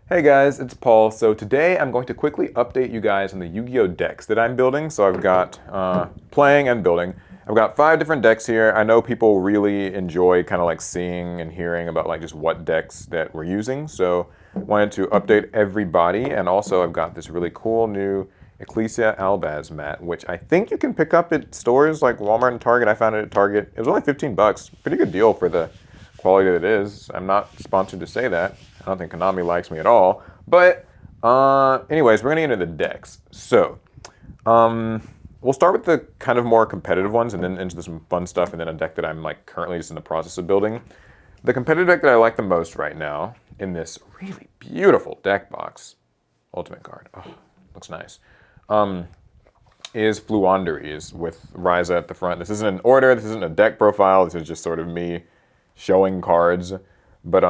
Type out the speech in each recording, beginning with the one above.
Hey guys, it's Paul. So today I'm going to quickly update you guys on the Yu-Gi-Oh decks that I'm building. So I've got playing and building. I've got 5 different decks here. I know people really enjoy kind of like seeing and hearing about like just what decks that we're using. So I wanted to update everybody, and also I've got this really cool new Ecclesia Albaz mat, which I think you can pick up at stores like Walmart and Target. I found it at Target. It was only 15 bucks. Pretty good deal for the quality that it is. I'm not sponsored to say that. I don't think Konami likes me at all. But anyways, we're going to get into the decks. So we'll start with the kind of more competitive ones and then into some fun stuff, and then a deck that I'm like currently just in the process of building. The competitive deck that I like the most right now in this really beautiful deck box, ultimate card, oh, looks nice, is Fluondre with Ryza at the front. This isn't an order, this isn't a deck profile, this is just sort of me showing cards. But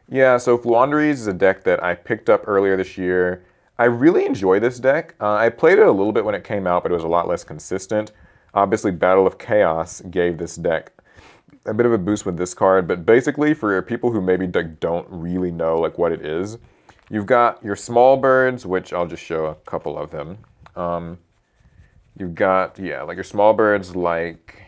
yeah, so Fluondre is a deck that I picked up earlier this year. I really enjoy this deck. I played it a little bit when it came out, but it was a lot less consistent. Obviously, Battle of Chaos gave this deck a bit of a boost with this card, but basically for people who maybe don't really know like what it is, you've got your small birds, which I'll just show a couple of them. You've got, yeah, like your small birds like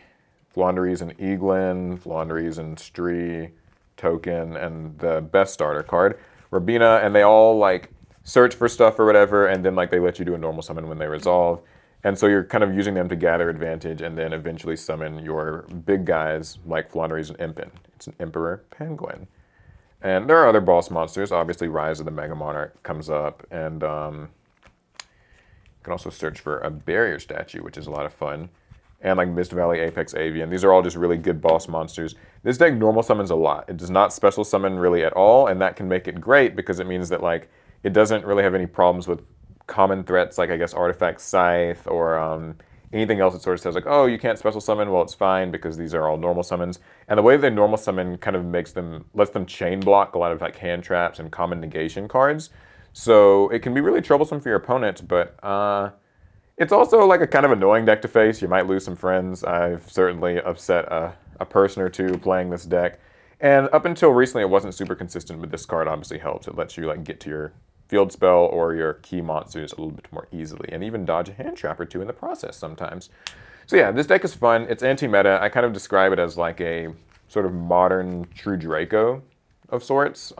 Fluondre's and Eaglin, Fluondre's and Stree, Token, and the best starter card, Rabina, and they all like search for stuff or whatever, and then like they let you do a normal summon when they resolve. And so you're kind of using them to gather advantage and then eventually summon your big guys like Fluondre's and Impin. It's an Emperor Penguin. And there are other boss monsters. Obviously, Rise of the Mega Monarch comes up, and you can also search for a barrier statue, which is a lot of fun. And like Mist Valley, Apex Avian. These are all just really good boss monsters. This deck normal summons a lot. It does not special summon really at all, and that can make it great because it means that like it doesn't really have any problems with common threats like I guess Artifact Scythe or anything else that sort of says like, oh, you can't special summon. Well, it's fine because these are all normal summons. And the way they normal summon kind of lets them chain block a lot of like hand traps and common negation cards. So it can be really troublesome for your opponent, but it's also like a kind of annoying deck to face. You might lose some friends. I've certainly upset a person or two playing this deck. And up until recently, it wasn't super consistent, but this card obviously helps. It lets you like get to your field spell or your key monsters a little bit more easily, and even dodge a hand trap or two in the process sometimes. So yeah, this deck is fun. It's anti-meta. I kind of describe it as like a sort of modern True Draco of sorts.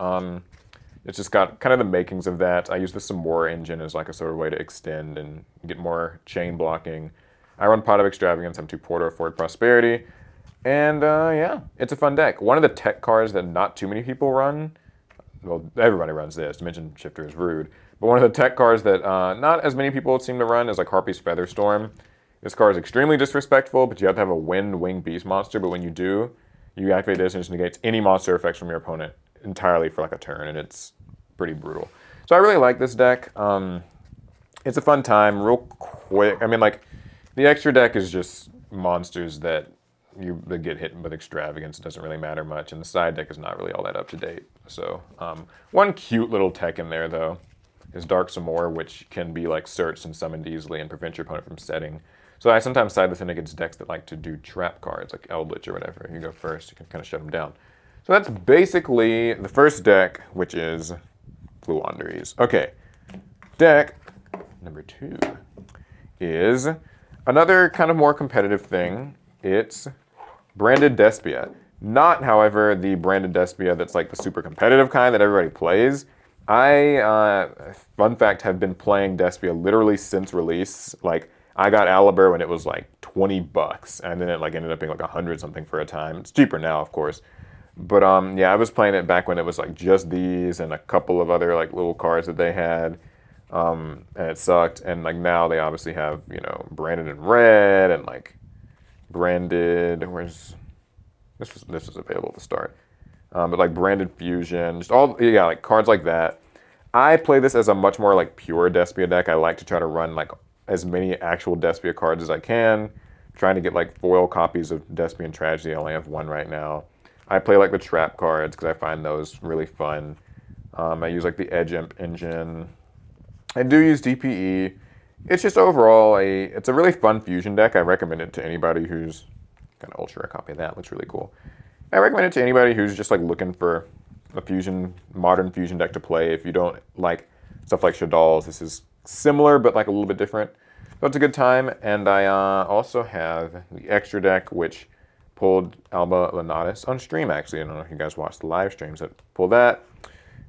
It's just got kind of the makings of that. I use the some War Engine as like a sort of way to extend and get more chain blocking. I run Pot of Extravagance. I'm 2 Porter, 4 Prosperity. And yeah, it's a fun deck. One of the tech cards that not too many people run, well, everybody runs this. Dimension Shifter is rude. But one of the tech cards that not as many people seem to run is like Harpy's Featherstorm. This card is extremely disrespectful, but you have to have a Wind Wing Beast monster. But when you do, you activate this and it just negates any monster effects from your opponent entirely for like a turn, and it's pretty brutal. So I really like this deck. It's a fun time, real quick. I mean, like, the extra deck is just monsters that get hit with extravagance. It doesn't really matter much, and the side deck is not really all that up to date. So one cute little tech in there though is Dark Samor, which can be like searched and summoned easily and prevent your opponent from setting. So I sometimes side this in against decks that like to do trap cards like Eldritch or whatever. If you go first, you can kind of shut them down. So that's basically the first deck, which is Fluondre's. Okay, deck number 2 is another kind of more competitive thing. It's branded Despia. Not, however, the branded Despia that's like the super competitive kind that everybody plays. I, fun fact, have been playing Despia literally since release. Like, I got Aliber when it was like 20 bucks, and then it like ended up being like 100 something for a time. It's cheaper now, of course. But yeah, I was playing it back when it was like just these and a couple of other like little cards that they had. And it sucked. And like now they obviously have, you know, branded in red and like branded, where's this was available to start. But like branded fusion, just all, yeah, like cards like that. I play this as a much more like pure Despia deck. I like to try to run like as many actual Despia cards as I can. Trying to get like foil copies of Despia and Tragedy. I only have 1 right now. I play like the trap cards because I find those really fun. I use like the Edge Imp engine. I do use DPE. It's just overall it's a really fun fusion deck. I recommend it to anybody who's got an ultra copy of that. Looks really cool. I recommend it to anybody who's just like looking for a modern fusion deck to play. If you don't like stuff like Shadal's, this is similar but like a little bit different. So it's a good time. And I also have the extra deck, which pulled Alba Lenatus on stream, actually. I don't know if you guys watched the live streams that pulled that.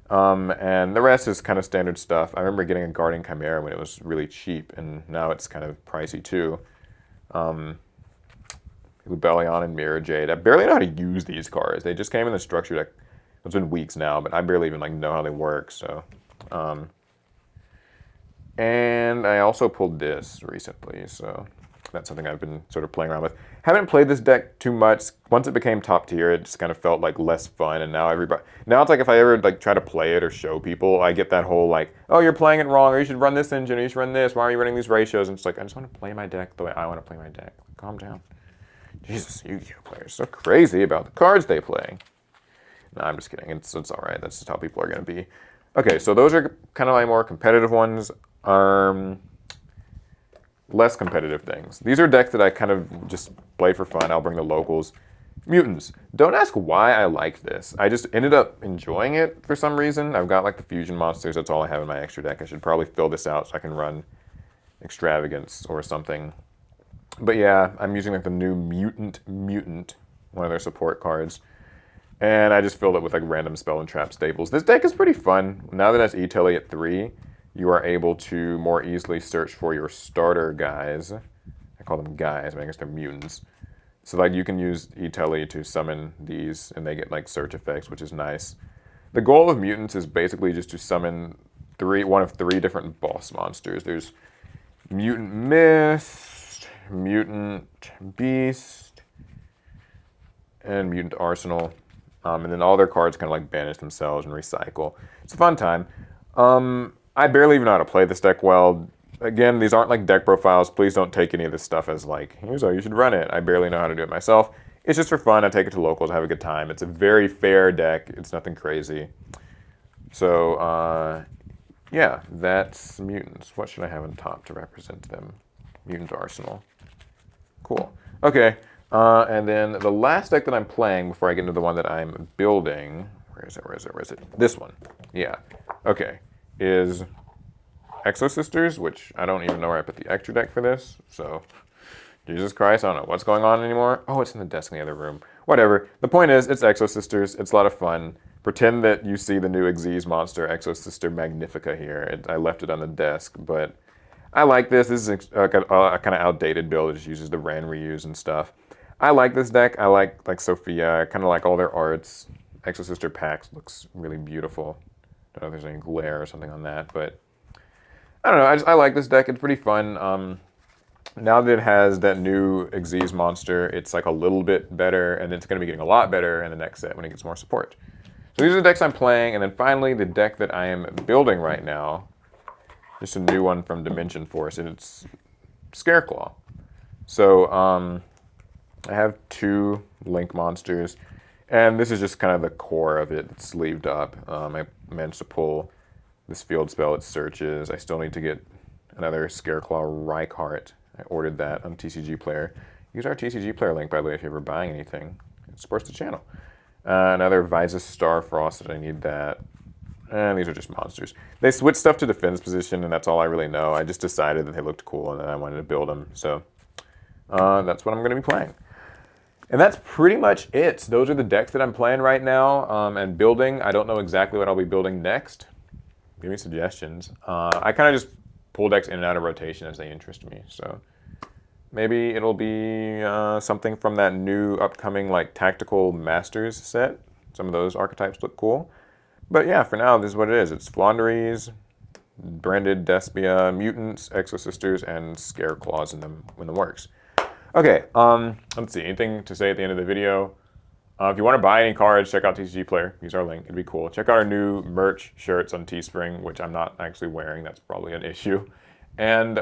And the rest is kind of standard stuff. I remember getting a Guardian Chimera when it was really cheap, and now it's kind of pricey too. Lubellion and Mirror Jade. I barely know how to use these cards. They just came in the structure deck. It's been weeks now, but I barely even like know how they work. So, and I also pulled this recently, so that's something I've been sort of playing around with. Haven't played this deck too much. Once it became top tier, it just kind of felt like less fun, and now it's like if I ever like try to play it or show people, I get that whole like, oh, you're playing it wrong, or you should run this engine, or you should run this. Why are you running these ratios? And it's like, I just want to play my deck the way I want to play my deck. Calm down. Jesus, Yu-Gi-Oh players so crazy about the cards they play. No, I'm just kidding. It's all right. That's just how people are going to be. Okay, so those are kind of my more competitive ones. Less competitive things. These are decks that I kind of just play for fun. I'll bring the locals. Mutants. Don't ask why I like this. I just ended up enjoying it for some reason. I've got like the fusion monsters. That's all I have in my extra deck. I should probably fill this out so I can run Extravagance or something. But yeah, I'm using like the new Mutant, one of their support cards. And I just filled it with like random spell and trap staples. This deck is pretty fun. Now that it has E-Tele at 3, you are able to more easily search for your starter guys. I call them guys, but I guess they're mutants. So like you can use E-Tele to summon these, and they get like search effects, which is nice. The goal of mutants is basically just to summon one of 3 different boss monsters. There's Mutant Mist, Mutant Beast, and Mutant Arsenal. And then all their cards kind of like banish themselves and recycle. It's a fun time. I barely even know how to play this deck well. Again, these aren't like deck profiles. Please don't take any of this stuff as like, here's how you should run it. I barely know how to do it myself. It's just for fun. I take it to locals, I have a good time. It's a very fair deck. It's nothing crazy. So, yeah, that's Mutants. What should I have on top to represent them? Mutant Arsenal. Cool. Okay, and then the last deck that I'm playing before I get into the one that I'm building, where is it? This one. Yeah. Okay. Is Exo Sisters, which I don't even know where I put the extra deck for this, so Jesus Christ, I don't know what's going on anymore. Oh, it's in the desk in the other room. Whatever. The point is, it's Exo Sisters. It's a lot of fun. Pretend that you see the new Xyz monster, Exo Sister Magnifica here. I left it on the desk, but I like this. This is a kind of outdated build. It just uses the Ran reuse and stuff. I like this deck. I like Sophia. I kind of like all their arts. Exo Sister Pax looks really beautiful. Don't know if there's any glare or something on that, but I don't know. I like this deck. It's pretty fun. Now that it has that new Xyz monster, it's like a little bit better, and it's going to be getting a lot better in the next set when it gets more support. So these are the decks I'm playing, and then finally the deck that I am building right now, just a new one from Dimension Force, and it's Scareclaw. So I have 2 Link monsters, and this is just kind of the core of it. It's sleeved up. I managed to pull this field spell. It searches. I still need to get another Scareclaw Rykart. I ordered that on TCG Player. Use our TCG Player link, by the way, if you're ever buying anything. It supports the channel. Another Visas Starfrost. I need that. And these are just monsters. They switched stuff to defense position, and that's all I really know. I just decided that they looked cool, and then I wanted to build them. So that's what I'm going to be playing. And that's pretty much it. Those are the decks that I'm playing right now and building. I don't know exactly what I'll be building next. Give me suggestions. I kind of just pull decks in and out of rotation as they interest me. So maybe it'll be something from that new upcoming like Tactical Masters set. Some of those archetypes look cool. But yeah, for now, this is what it is. It's Fluondres, branded Despia, Mutants, Exo Sisters, and Scareclaws in the works. Okay, let's see. Anything to say at the end of the video? If you want to buy any cards, check out TCG Player. Use our link. It'd be cool. Check out our new merch shirts on Teespring, which I'm not actually wearing. That's probably an issue. And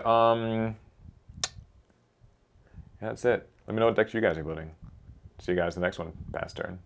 that's it. Let me know what decks you guys are building. See you guys in the next one. Pass turn.